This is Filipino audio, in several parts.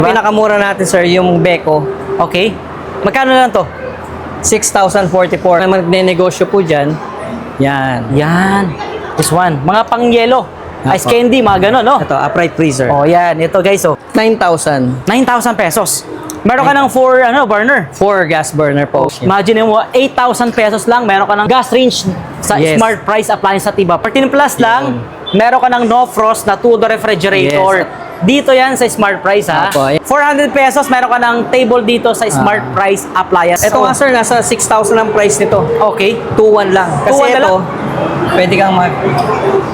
Pinakamura natin sir, yung Beko. Okay. Magkano lang to? 6,044. Magne-negosyo po dyan. Yan. Yan. This one. Mga pang-yelo. Ice candy, mga gano'n, no? Ito, upright freezer. Oh, yan. Ito, guys, oh. 9,000. 9,000 pesos. Meron ka ng 4 burner. 4 gas burner po. Imagine mo, 8,000 pesos lang, meron ka ng gas range sa Yes. Smart Price appliance sa Tiba. 13 plus lang, meron ka ng no frost na 2-door refrigerator. Yes. Dito yan sa Smart Price, ha? Opo. 400 pesos, meron ka ng table dito sa Smart Price appliance. Ito nga sir, nasa 6,000 ang price nito. Okay. 2,1 lang. Kasi 2,1 na ito, lang? pwede kang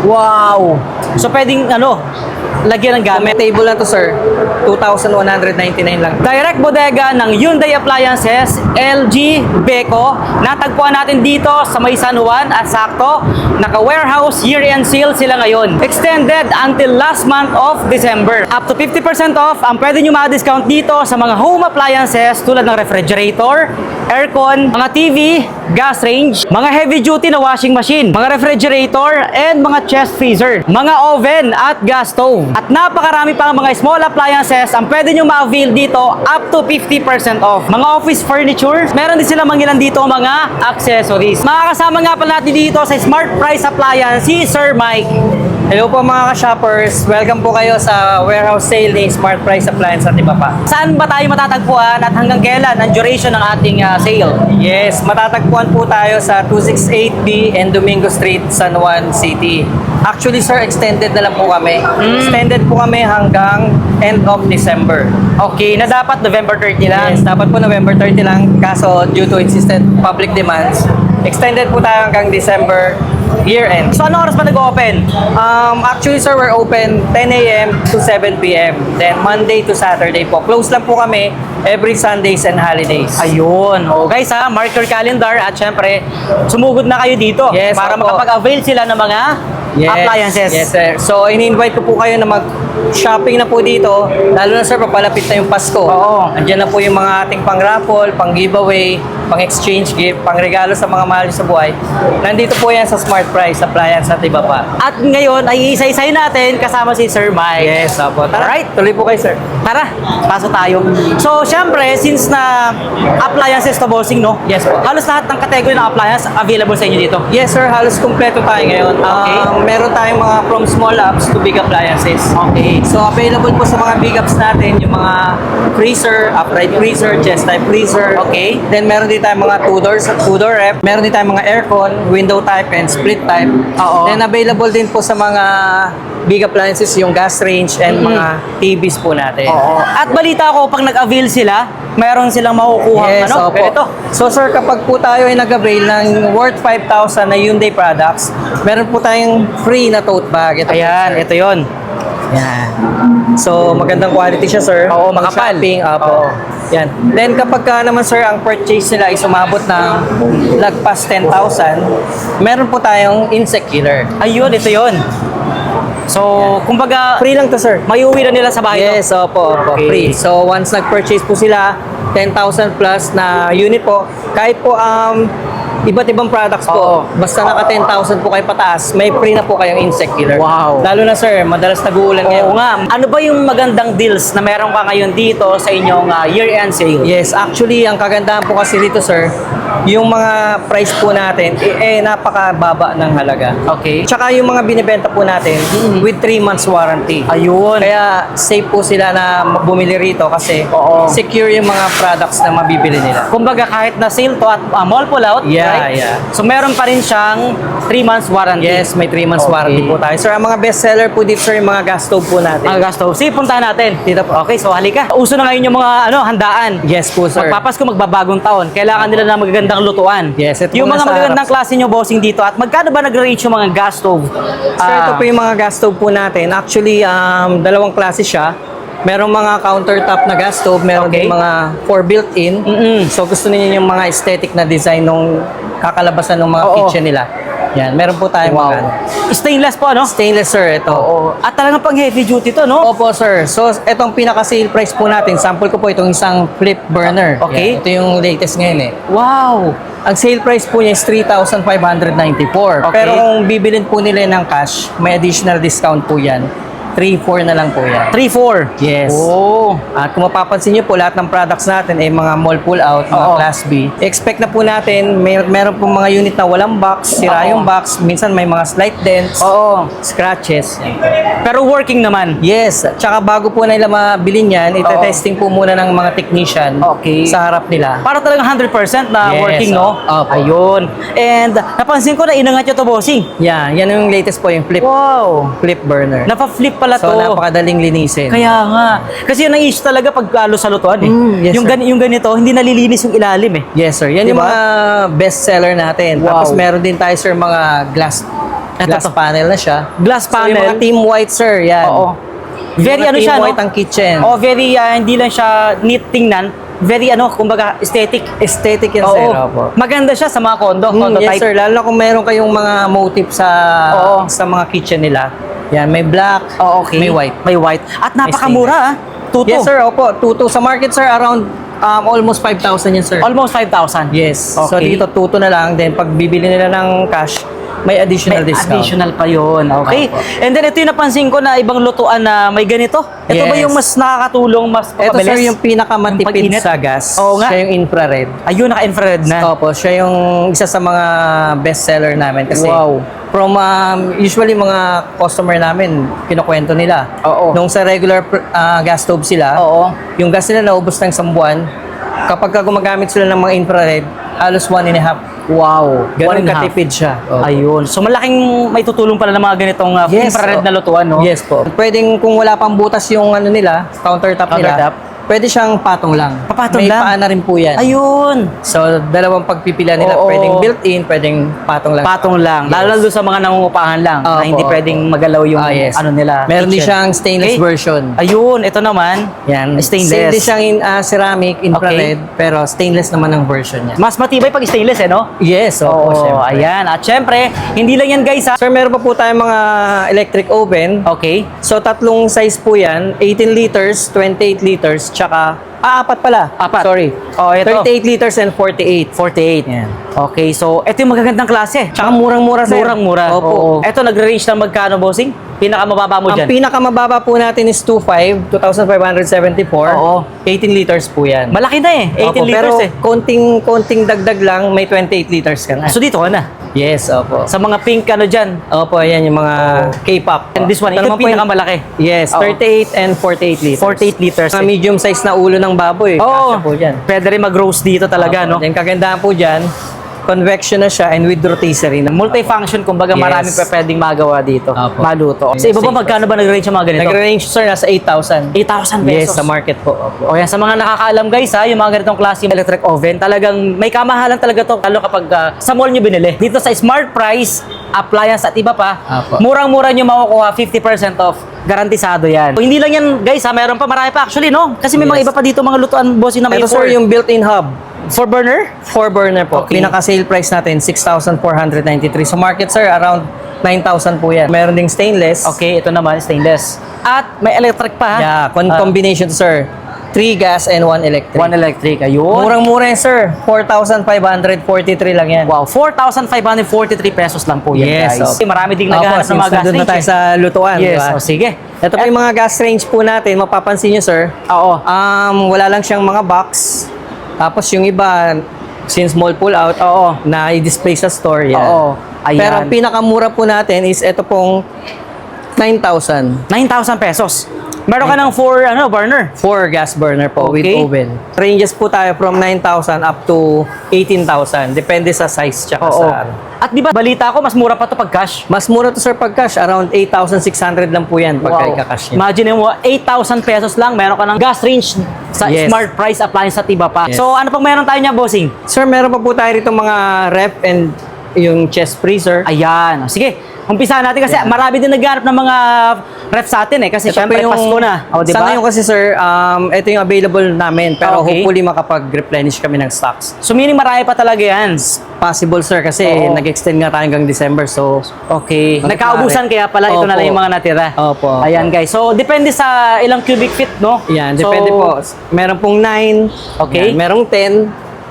Wow! So, pwedeng, lagyan ng gamit. May table na to sir, 2,199 lang. Direct bodega ng Hyundai Appliances, LG, Beko. Natagpuan natin dito sa may San Juan at sakto, naka-warehouse year-end sale sila ngayon. Extended until last month of December. Up to 50% off ang pwede nyo ma-discount dito sa mga home appliances tulad ng refrigerator, aircon, mga TV, gas range, mga heavy duty na washing machine, mga refrigerator, and mga chest freezer, mga oven at gas stove. At napakarami pang mga small appliances ang pwede nyo ma-avail dito up to 50% off. Mga office furniture, meron din sila mangilan dito mga accessories. Makakasama nga pala natin dito sa Smart Price Appliance si Sir Mike. Hello po mga ka-shoppers, welcome po kayo sa warehouse sale ni Smart Price Appliance at iba pa. Saan ba tayo matatagpuan at hanggang kailan ang duration ng ating sale? Yes, matatagpuan po tayo sa 268B and Domingo Street, San Juan City. Actually sir, extended na lang po kami. Extended po kami hanggang end of December. Okay, na dapat November 30 lang. Yes, dapat po November 30 lang, kaso due to insistent public demands, extended po tayo hanggang December year-end. So, anong oras pa nag-open? Actually sir, we're open 10 a.m. to 7 p.m. Then Monday to Saturday po. Close lang po kami every Sundays and holidays. Ayun. O guys ha, mark your calendar at syempre, sumugod na kayo dito Yes, para opo. makapag-avail sila ng mga appliances. Yes sir. So ini-invite ko po kayo na mag-shopping na po dito. Lalo na sir, papalapit na yung Pasko. Oo. Andiyan na po yung mga ating pang-raffle, pang-giveaway, pang-exchange gift, pang-regalo sa mga mahal sa buhay. Nandito po yan sa Smart Price Appliance at iba pa. At ngayon ay isa-isay natin kasama si Sir Mike. Yes, opo. Tara, Alright. tuloy po kayo sir. Tara, pasok tayo. So, syempre, since na appliances to bossing, no? Yes po. Halos lahat ng category ng appliance available sa inyo dito. Yes sir, halos kumpleto tayo ngayon. Okay. Meron tayong mga from small apps to big appliances. Okay. So available po sa mga big apps natin yung mga freezer, upright freezer, chest type freezer. Okay. Then meron din tayong mga two-door ref. Meron din tayong mga aircon, window type and split type. Oo. Then available din po sa mga big appliances yung gas range and mga TVs po natin. Oo. At balita ko, pag nag-avail sila, meron silang makukuha Yes, ano? opo. Ganito. So sir, kapag po tayo ay nag-avail ng worth 5,000 na Hyundai products, meron po tayong free na tote bag. Ito po, Ayan, sir. ito yon. Yan. So, magandang quality siya, sir. Oo, makapal. Shopping, Oo. Yan. Then, kapag naman, sir, ang purchase nila ay sumabot ng lagpas 10,000, meron po tayong insect killer. Ayun, ito yon. So, kumbaga, Free lang to, sir. may uwi na nila sa bahay. Yes, opo, opo. Okay. Free. So, once nag-purchase po sila, 10,000 plus na unit po, kahit po iba't ibang products Oo. po, basta naka 10,000 po kayo pataas, may free na po kayong insect killer. Wow. Lalo na, sir, madalas nag-uulan Oo ngayon. nga. Ano ba yung magandang deals na meron ka ngayon dito sa inyong year-end sale? Yes, actually, ang kagandahan po kasi dito, sir, yung mga price po natin, napakababa ng halaga. Okay. Tsaka yung mga binibenta po natin, with 3 months warranty. Ayun. Kaya safe po sila na bumili rito kasi Oo. secure yung mga products na mabibili nila. Kumbaga kahit na sale to at mall pullout, Yeah, right? yeah. So meron pa rin siyang 3 months warranty. Yes, may 3 months Okay. warranty po tayo. Sir, ang mga best seller po dito, sir, yung mga gas stove po natin. Ang gasto. Sige, puntahan natin. Dito po. Okay, so halika. Uso na ngayon yung mga handaan. Yes po, sir. Magpapasko, magbabagong taon. Kailangan nila ng magagandang lutuan. Yes, ito Yung po mga nasa magagandang harap. klase nyo bossing dito. At magkano ba nag-range yung mga gas stove? Sir, ito po yung mga gas stove po natin. Actually, dalawang klase siya. Merong mga countertop na gas stove, meron Okay. din mga 4 built-in. So gusto niyo yung mga aesthetic na design nung kakalabasan ng mga Oo. kitchen nila. Yan, meron po tayong mga Stainless po, no? stainless, sir, ito. Oo. At talagang pang heavy duty to, no? Opo, sir. So, itong pinaka-sale price po natin, sample ko po itong isang flip burner. Okay. Yan, ito yung latest ngayon eh. Wow! Ang sale price po niya is 3,594. Okay. Pero kung bibilin po nila ng cash, may additional discount po yan. 3.4 na lang po yan. 3.4. Yes. Oh. At kung mapapansin nyo po, lahat ng products natin ay mga mall pull out, mga Oo. class B. Expect na po natin, meron pong mga unit na walang box, sira Oo. yung box, minsan may mga slight dents, Oo. scratches. Yan. Pero working naman. Yes, tsaka bago po nila mabili niyan, ite-testing po muna ng mga technician Okay. sa harap nila. Para talagang 100% na Yes, working, no? opo. Ayun. And napansin ko na inangat nyo to, bossing. Yan yung latest po, yung Wow. flip burner. Napa-flip pala So, to. napakadaling linisin. Kaya nga. Kasi yun ang issue talaga pag lalo sa lutuan eh. Yes, yung, sir. yung ganito, hindi nalilinis yung ilalim eh. Yes, sir. Yan yung Diba? mga best seller natin. Wow. Tapos meron din tayo, sir, mga glass Eto to. panel na siya. Glass So, yung panel. mga team white, sir, yan. Oo. Yung Very mga ano team siya, white no? ang kitchen. Oh, very, hindi lang siya neat tingnan. Very kumbaga, aesthetic. Aesthetic yan, sir. Opo. Maganda siya sa mga condo Yes, type. sir. Lalo na kung meron kayong mga motif Oo. sa mga kitchen nila. Yan, may black, Oh, okay. may white. May white. At napakamura, ah. Tuto. Yes, sir. Opo. Tuto. Sa market, sir, around almost 5,000 yan, sir. Almost 5,000. Yes. So, Okay. dito, tuto na lang. Then, pag bibili nila ng cash, may additional May discount. additional pa yun. Okay. Opo. And then ito yung napansin ko na ibang lutuan na may ganito. Ito ba Yes. yung mas nakakatulong, mas Ito, mapabilis? sir, yung pinakamatipid pag-init? sa gas. Oo nga. Siya yung infrared. Ayun, naka-infrared na. Opo, siya yung isa sa mga best seller namin. Kasi Wow. from usually mga customer namin, kinukwento nila. Oo. Nung sa regular gas stove sila, Oo. yung gas nila naubos ng isang buwan. Kapag ka gumagamit sila ng mga infrared, halos 1.5. Wow. Ganun 1.5. katipid siya. Opo. Ayun. So malaking may tutulong pala ng mga ganitong infrared na lutuan, no? Yes po. Pwedeng kung wala pang butas yung ano nila, countertop nila, Countertop? pwede siyang patong lang. Papatong May lang? paa na rin po yan. Ayun. So, dalawang pagpipila nila. Oo. Pwedeng built-in, pwedeng patong lang. Patong lang. Yes. Lalo doon sa mga nangungupahan lang na Opo, hindi opo. pwedeng magalaw yung Yes. ano nila. Meron din kitchen. siyang stainless Okay. version. Ayun, ito naman. Yan. Stainless. Same din siyang ceramic, infrared, pero stainless naman ang version niya. Mas matibay pag stainless, eh, no? Yes, opo, Oo, syempre. ayan. At syempre, hindi lang yan, guys, ha? Sir, meron pa po tayong mga electric oven. Okay. So, tatlong size po yan. 18 liters, 28 liters, tsaka... apat pala. Apat. Sorry. Oh, ito. 38 liters and 48. 48. Yan. Okay, so ito yung magagandang klase. Tsaka murang-mura, sir. Murang-mura. Opo. Oo. Ito, nag-range ng magkano, bossing? Pinakamababa mo Ang dyan. pinakamababa po natin is 2,574. Oo. 18 liters po yan. Malaki na eh. 18 Opo, liters pero eh. konting dagdag lang, may 28 liters ka na. So dito ka na. Yes, opo. Sa mga pink dyan. Opo, yan yung mga K-pop. And this one, ito naman yung po pinakamalaki. Yes, Oo. 38 and 48 liters. 48 liters. Mga medium size na ulo ng baboy. Oo. Kasya po dyan. Pwede rin mag-roast dito talaga, no? Then kagandahan po dyan, convection na siya and with rotisserie na. Multi-function, kumbaga Yes. marami pa pwedeng magawa dito. Opo. Maluto. Sa iba ba, magkano ba nag-range yung mga ganito? Nag-range, sir, nasa 8,000. 8,000 Yes, pesos. sa market po. Opo. O yan, sa mga nakakaalam guys ha, yung mga ganitong klase ng electric oven, talagang may kamahalan talaga to lalo kapag sa mall nyo binili. Dito sa Smart Price, appliance at iba pa, Apo. murang-mura nyo makukuha 50% off. Garantisado yan. So, hindi lang yan guys ha, mayroon pa, marami pa actually no? Kasi may mga Yes. iba pa dito mga lutuan bossing na may Ito, sir, yung built-in hub. 4 burner? 4 burner po. Okay. Pinaka-sale price natin, 6,493. Sa market, sir, around 9,000 po yan. Meron ding stainless. Okay, ito naman stainless. At may electric pa ha? Yeah, combination, sir. 3 gas and 1 electric. 1 electric, ayun. Murang-mura yan, sir. 4,543 lang yan. Wow, 4,543 pesos lang po yan Yes, guys. opo. Marami ding Opo, naghahanap ng mga since gas nandun na range. tayo sa lutuan, Yes, di ba? o sige. Ito po yung mga gas range po natin. Mapapansin nyo, sir. Oo. Wala lang siyang mga box. Tapos yung iba, since mall pull out, Oo. na i-display sa store, yan. Oo. Ayan. Pero ang pinakamura po natin is ito pong 9,000. 9,000 pesos. Meron ka ng 4 burner. 4 gas burner po with Okay. oven. Ranges po tayo from 9,000 up to 18,000. Depende sa size tsaka Oo. sa... At di ba balita ko mas mura pa to pag cash. Mas mura to, sir, pag cash. Around 8,600 lang po yan pagka ika-cash niya. Imagine mo 8,000 pesos lang meron ka ng gas range sa Yes. Smart Price appliance at iba pa. Yes. So ano pang meron tayo niya, bossing? Sir, meron pa po tayo rito mga ref and yung chest freezer. Ayan. Sige. Umpisa natin kasi marami din naghanap ng mga ref sa atin eh kasi Ito syempre po yung- Pasko na. O di Sa ba? ngayon kasi, sir, ito yung available namin. Pero Okay. hopefully makapag-replenish kami ng stocks. So meaning marami pa talaga yan. Possible, sir, kasi Oo. nag-extend nga tayo hanggang December. So, Okay. Hanggang Nagkaubusan maaari. kaya pala ito na Opo. lang yung mga natira. Opo. Ayan guys. So depende sa ilang cubic feet, no? yan, So, depende po. Meron pong 9. Okay. Yan, merong 10.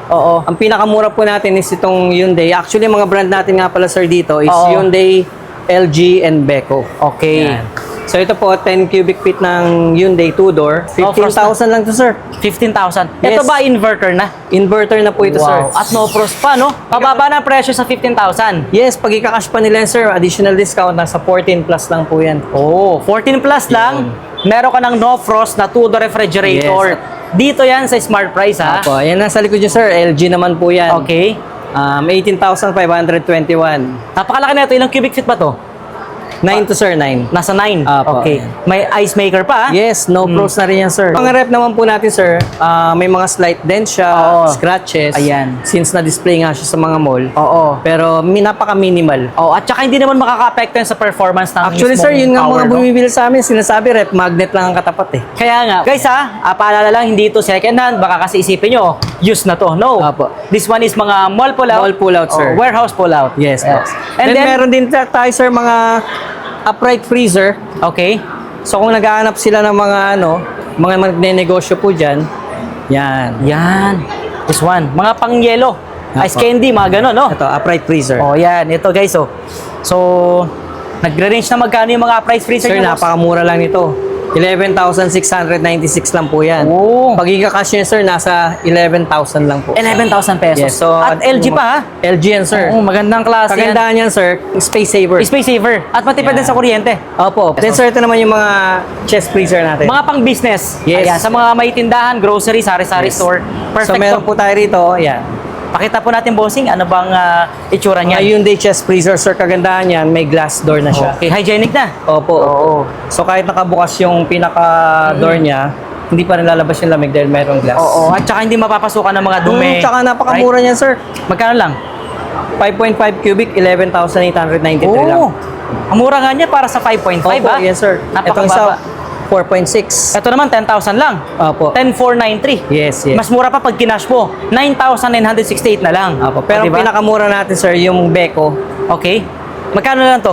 Oo. Ang pinakamura po natin is itong Hyundai. Actually, mga brand natin nga pala, sir, dito is Oo. Hyundai, LG, and Beko. Okay. Yan. So ito po, 10 cubic feet ng Hyundai 2-door. No frost 15,000 lang to, sir. 15,000. Yes. Ito ba inverter na? Inverter na po ito, sir. At no frost pa, no? Mababa na ang presyo sa 15,000. Yes, pag ikakash pa nila yan, sir, additional discount, nasa 14 plus lang po yan. Oh, 14 plus lang. Meron ka ng no frost na 2-door refrigerator. Yes. Dito yan sa Smart Price, ha? Opo, yan nasa likod nyo, sir. LG naman po yan. Okay. 18,521. Napakalaki na ito. Ilang cubic feet ba to? 9 to, sir, 9. Nasa 9. Apo, Okay. ayan. May ice maker pa, ha? Yes, no pros na rin yan, sir. Mga rep naman po natin, sir, may mga slight dents siya, Oo. scratches. Ayan. Since na-display nga siya sa mga mall. Oo. Pero napaka-minimal. Oh, at saka hindi naman makaka-apekto yan sa performance ng Actually, mismong sir, yun nga tower, mga no? bumibili sa amin, sinasabi rep magnet lang ang katapat eh. Kaya nga, guys paalala lang, hindi ito second hand. Baka kasi isipin nyo, used na to. No. Apo. This one is mga mall pull-out. Mall pull-out, sir. Warehouse pull-out. Yes, boss. And then, meron din tayo, sir, mga upright freezer. okay. So kung naghahanap sila ng mga mga magnenegosyo po dyan, yan. Yan. This one. Mga pang-yelo. Ice Apo. candy, mga gano'n, no? Ito, upright freezer. Oh, yan. Ito, guys, oh. So, nagre-range na magkano yung mga price freezer Sir, nyo, boss? napakamura lang nito. 11,696 lang po yan. Oh. Pag ikakash nyo, sir, nasa 11,000 lang po. 11,000 pesos. Yes, so, At LG pa, ha? LG yan, sir. Oo, magandang klase yan. Kagandahan yan, sir, space saver. Space saver. At matipid din sa kuryente. Opo. Then, sir, ito naman yung mga chest freezer natin. Mga pang business. Yes. Ayan, sa mga may tindahan, grocery, sari-sari Yes. store. So, Perfect. meron po tayo rito, yan. Pakita po natin, bossing, ano bang itsura niya. Mga Hyundai chest freezer, sir, kagandahan yan, may glass door na siya. Okay, hygienic na. Opo. Oo. So, kahit nakabukas yung pinaka-door niya, hindi pa rin lalabas yung lamig dahil mayroong glass. Oo, at saka hindi mapapasukan ng mga dumi. Tsaka napakamura niyan, sir. Magkano lang? 5.5 cubic, 11,893 lang. Oo. Ang mura nga niya para sa 5.5, Opo, ha? yes, sir. Itong Napakababa. isa, 4.6. Ito naman, 10,000 lang. Opo. 10,493. Yes, yes. Mas mura pa pag kinash mo. 9,968 na lang. Opo. Pero Diba? pinakamura natin, sir, yung Beko, Okay. Magkano na lang to?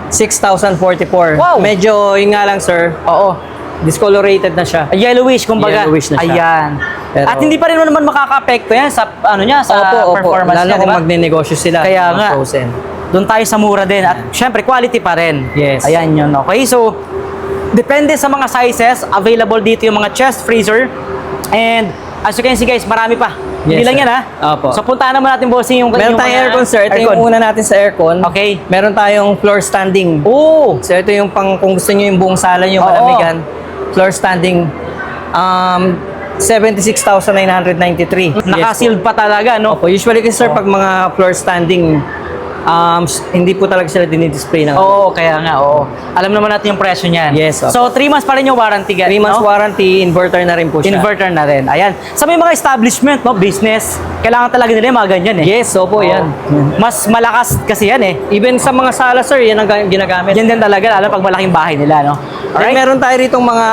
6,044. Wow. Medyo, yun nga lang, sir, Oo. discolorated na siya. Yellowish, kumbaga. Yellowish na siya. Ayan. Pero- At hindi pa rin naman makaka-apekto yan sa sa Opo. performance Lalo niya, kung diba? magnenegosyo sila. Kaya mga nga. frozen. Doon tayo sa mura din. At syempre, quality pa rin. Yes. Ayan yun. Okay, so, depende sa mga sizes. Available dito yung mga chest freezer. And, as you can see guys, marami pa. Hindi Yes, lang sir. yan, ha? Opo. So, puntahan naman natin, bossing, yung Meron yung tayong mga aircon, sir. Ito yung una natin sa aircon. Okay. Meron tayong floor standing. Oh! So, ito yung pang, kung gusto nyo yung buong sala nyo, Oo. malamigan. Floor standing. 76,993. Naka-sealed pa talaga, no? Opo. Usually kasi, sir, pag mga floor standing, hindi po talaga sila dinidisplay ng Oo, kaya nga, oo. Alam naman natin yung presyo niyan. Yes, opo. So, 3 months pa rin yung warranty, 3 months no? warranty, inverter na rin po siya. Inverter na rin. Ayan. Sa may mga establishment, no, business, kailangan talaga nila yung mga ganyan, eh. Yes, opo, yan. Mas malakas kasi yan, eh. Even sa mga sala, sir, yan ang ginagamit. Yan din talaga, lalo pag malaking bahay nila, no? Then meron tayo ritong mga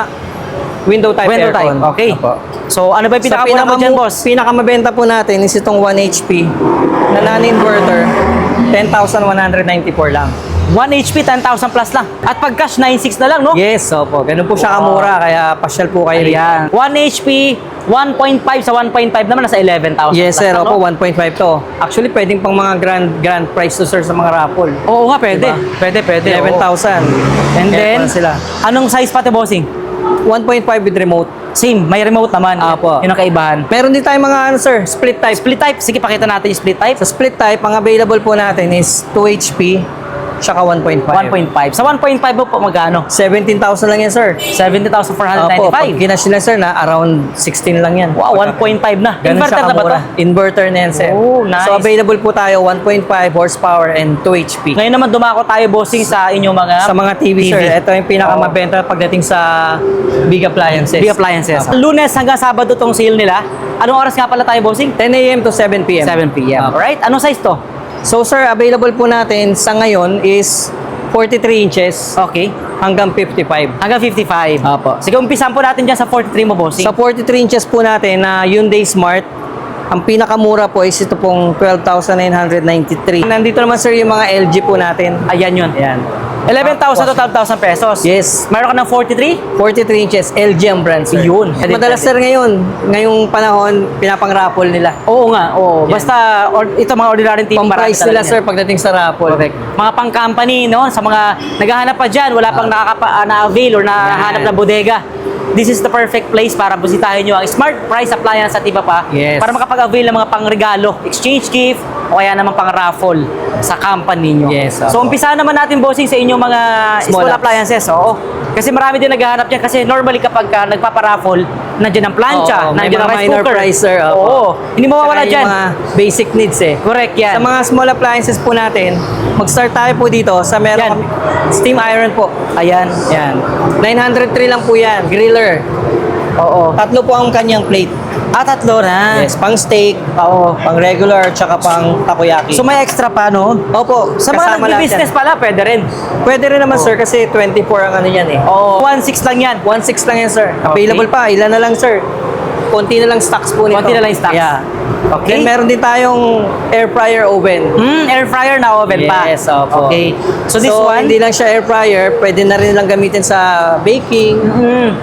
window type Window type, aircon. okay. Opo. So, ano ba yung pinakamura mo dyan, boss? Pinakamabenta po natin is itong 1 HP na non-inverter, 10,194 lang. 1 HP, 10,000 plus lang. At pag cash, 9,600 na lang, no? Yes, opo. Ganun po siya Wow. kamura, kaya pasyal po kayo rito. Ayan. 1 HP, 1.5 sa 1.5 naman, nasa 11,000 Yes, plus sir. lang, Opo, no? 1.5 to. Actually, pwedeng pang mga grand price to, sir, sa mga raffle. Oo nga, pwede. Diba? Pwede. 11,000. And then, Aircon sila. anong size pati, bossing? 1.5 with remote. Same, may remote naman. Apo. Yun ang kaibahan. Meron din tayong mga sir, split type. Split type, sige pakita natin yung split type. Sa split type, ang available po natin is 2 HP, tsaka 1.5. 1.5. Sa 1.5 mo po magkano? 17,000 lang yan, sir. Opo, 70,495. pag ginash nila, sir, na around 16 lang yan. Wow, 1.5 na. Ganun Inverter siya na ba kamura. to? Inverter na yan, sir. Oh, nice. So, available po tayo, 1.5 horsepower and 2 HP. Ngayon naman dumako tayo, bossing, sa inyong mga Sa mga TV, sir, ito yung pinakamabenta pagdating sa big appliances. big appliances. Opo. Lunes hanggang Sabado tong sale nila. Anong oras nga pala tayo, bossing? 10 a.m. to 7 p.m. 7 p.m. Opo. Alright, anong size to? So, sir, available po natin sa ngayon is 43 inches Okay. hanggang 55. Hanggang 55. Opo. Sige, umpisan po natin dyan sa 43 mo, bossing. Sa 43 inches po natin na Hyundai Smart, ang pinakamura po is ito pong 12,993. Nandito naman, sir, yung mga LG po natin. Ayan yun. Ayan. 11,000 to 12,000 pesos. Yes. Meron ka ng 43? 43 inches, LG ang brand, sir. Yun. At madalas, sir, ngayong panahon, pinapang-raffle nila. Oo nga, oo. Yan. Basta, ito mga ordinary TV, marami Pang-price talaga nila, yan. sir, pagdating sa raffle. Correct. Mga pang-company, no? Sa mga naghahanap pa dyan, wala pang na-avail or nahanap na bodega. This is the perfect place para busitahin nyo ang Smart Price Appliance at iba pa. Yes. Para makapag-avail ng mga pang-regalo, exchange gift, o kaya naman pang-raffle sa company nyo. Yes, So, umpisa naman natin, bossing, sa inyong mga small Small appliances. Oo. Kasi marami din naghahanap yan. Kasi normally kapag nagpaparaffle, nandiyan ang plancha, Oo, may nandiyan ang mga rice minor cooker. price, sir. Opo. Oo. Hindi mawawala Saka dyan. yung mga basic needs, eh. Correct yan. Sa mga small appliances po natin, mag-start tayo po dito sa Yan. meron kami, steam iron po. Ayan. Yan. 903 lang po yan. Griller. Oo. Tatlo po ang kanyang plate. Tatlo na. Yes, pang steak, Oo. pang regular, tsaka pang takoyaki. So may extra pa, no? Opo, Sa mga kasama lahat nag-business yan. pala, pwede rin. Pwede rin naman, sir, kasi 24 ang ano yan, eh. Oo. 1.6 lang yan. 1.6 lang yan, sir. Okay. Available pa. Ilan na lang, sir. Konti na lang stocks po nito. Konti na lang yung stocks. Yeah. Okay. Then meron din tayong air fryer oven. Air fryer na oven pa. Yes, opo. Okay. So this one, hindi lang siya air fryer, pwede na rin lang gamitin sa baking,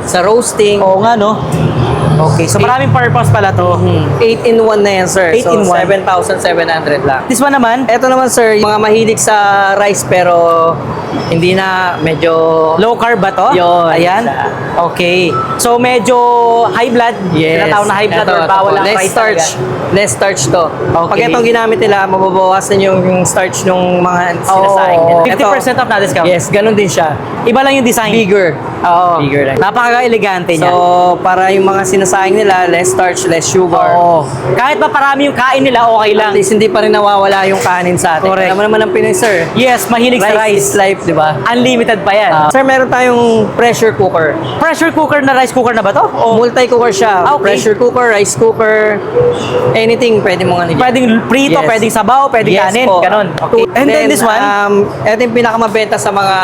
sa roasting. oo nga, no? Okay. So maraming purpose pala to. 8-in-1 na yan, sir. 8-in-1. So, 7,700 lang. This one naman, Ito naman, sir, mga mahilig sa rice pero hindi na medyo... low carb ba to? Yun. Ayan. Okay. So medyo high blood. Tinatawag na high blood Ito, or bawal ang less rice starch. talaga. Less starch to. Pag Okay. itong ginamit nila, mababawasan yung starch ng mga sinasaing nila. Oo. 50% off na discount. Yes, ganun din siya. Iba lang yung design. Bigger. Oo. Bigger lang. Napaka-elegante niya. So, para yung mga sinasaing nila, less starch, less sugar. Oo. Kahit pa parami yung kain nila, okay lang. At least hindi pa rin nawawala yung kanin sa atin. Correct. Alam mo naman ang Pinoy, sir. Yes, mahilig sa Rice is rice. life, di ba? Unlimited pa yan. Sir, meron tayong pressure cooker. Pressure cooker na rice cooker na ba to? O Multi-cooker siya. Ah, okay. Pressure cooker, rice cooker, anything pwede mong ano dyan. pwedeng prito, Yes. pwedeng sabaw, pwedeng Yes kanin, po. ganon. Okay. And then this one, ito yung pinakamabenta sa mga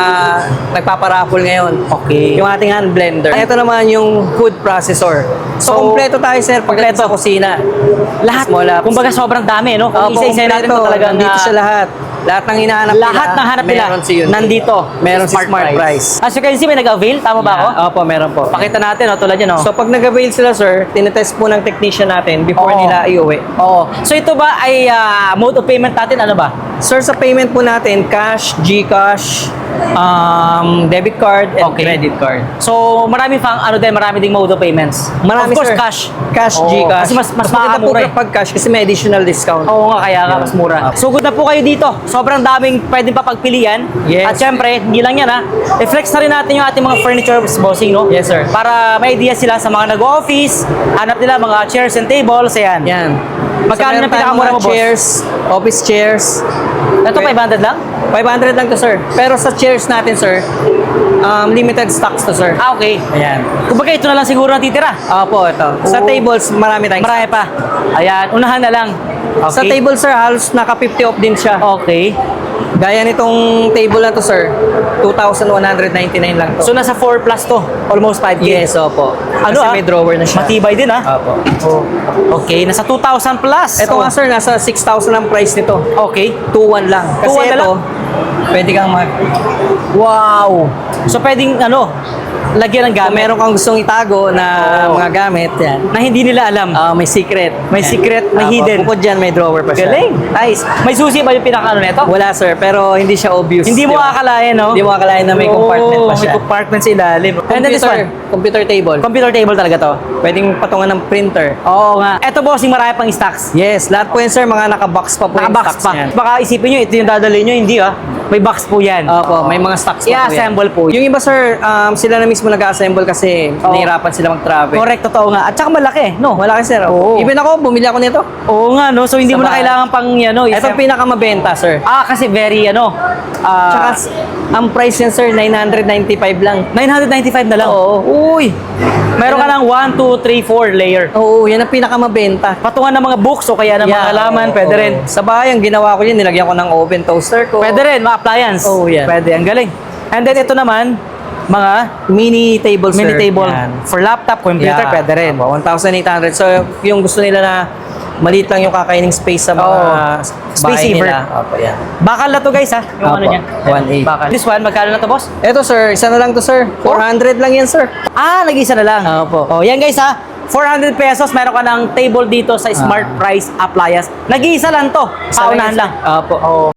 nagpaparaffle ngayon. Okay. Yung ating hand blender. Ito naman yung food processor. So, So, kompleto tayo, sir, pagdating kompleto. sa kusina. lahat, Small apps. kumbaga sobrang dami, no? Kung Opo, isa-isa natin ito kompleto. talagang Nandito siya lahat. Lahat ng hinahanap lahat ng hanap nila, meron si Hyundai. nandito. Meron si Smart Price. As you can see, may nag-avail, tama ba ako? Yeah. Opo, meron po. Pakita natin, no, tulad yan, no? So, pag nag-avail sila, sir, tinetest po ng technician natin before Oo. nila iuwi. Oo. So ito ba ay mode of payment natin, ano ba? Sir, sa payment po natin, cash, GCash, debit card, and Okay. credit card. So marami pang ano din, marami ding mode of payments. Marami, of course, sir. cash. Cash, Oo, GCash. Kasi mas maganda po makakamura eh. kapag cash kasi may additional discount. Oo nga, kaya nga Yun. mas mura. So good na po kayo dito. Sobrang daming pwedeng pa pagpilian. Yes. At syempre, hindi lang yan ha. I-flex na rin natin yung ating mga furniture bossing, no? Yes, sir. Para may idea sila sa mga nag-office, hanap nila mga chairs and tables, ayan. Yan. Magkano meron na pinakamura tayong mo, mga boss? chairs, office chairs. Ito, 500 lang? 500 lang to, sir. Pero sa chairs natin, sir, limited stocks to, sir. Ah, okay. Ayan. Kumbaga ito na lang siguro natitira. Opo, ito. Sa Oo. tables, marami tayong Marami pa. Ayan, unahan na lang. Sa Okay. table, sir, halos naka 50 off din siya. Okay. Gaya nitong table na to, sir, 2,199 lang to. So nasa 4 plus to, almost 5K. Yes, opo. Ano Kasi may drawer na siya. Matibay din Opo. Okay, nasa 2,000 plus. Ito nga, sir, nasa 6,000 ang price nito. Okay. 2,1 lang. Kasi 2,1 na ito, lang? pwede kang Wow. So pwedeng lagyan ng Kung gamit meron kang gustong itago na Oo. mga gamit, yan. na hindi nila alam. May secret. May Yan. secret, may hidden. Bukod dyan, may drawer pa siya. Galing. Nice. May susi ba yung pinaka nito? Wala, sir, pero hindi siya obvious. Hindi mo di ba? akalain, no? Hindi mo akalain na may compartment pa siya. May compartment sa ilalim. And then this one, Computer table. computer table talaga to. Pwedeng patungan ng printer. Oo nga. Eto bossing, marami pang stocks. Yes, lahat po yan, sir, mga nakabox pa po yung Naka-box stocks pa. niyan. Baka isipin nyo, ito yung dadalhin nyo, hindi May box po yan. Opo, may mga stocks pa po yan. I-assemble po. Yung iba, sir, sila na mismo nag-assemble kasi nahihirapan sila mag-travel. Correct, totoo nga. At saka malaki, no? Wala kasi, sir. Oo. Even ako, bumili ako nito. Oo nga, no? So hindi Sa mo na bahay. kailangan pang, Ito ang pinakamabenta, sir. kasi very, Tsaka, ang price niyan, sir, 995 lang. 995 na lang. Oo. Uy! Meron ka ng 1, 2, 3, 4 layer. Oo, yan ang pinakamabenta. Patungan ng mga books o kaya ng mga halaman, oo, pwede oo. rin. Sa bahay, ang ginawa ko yun, nilagyan ko ng oven toaster ko. Pwede rin, mga appliance. Oo, yan. Pwede, ang galing. And then ito naman, mga Mini table, sir. mini table. Yan. For laptop, computer, Yeah. pwede rin. Opo, 1,800. So, yung gusto nila na Maliit lang yung kakaining space sa mga Space bahay saver. nila. Opo, yan. Bakal na to guys ha. Yung Apo, ano niya. 1.8. Bakal. This one, magkano na to boss? Eto sir, isa na lang to sir. 400 lang yan sir. Nag-isa na lang. Opo. Oh, yan guys ha. 400 pesos, meron ka ng table dito sa Smart Price Appliance. Nag-iisa lang to. Paunahan lang. Opo.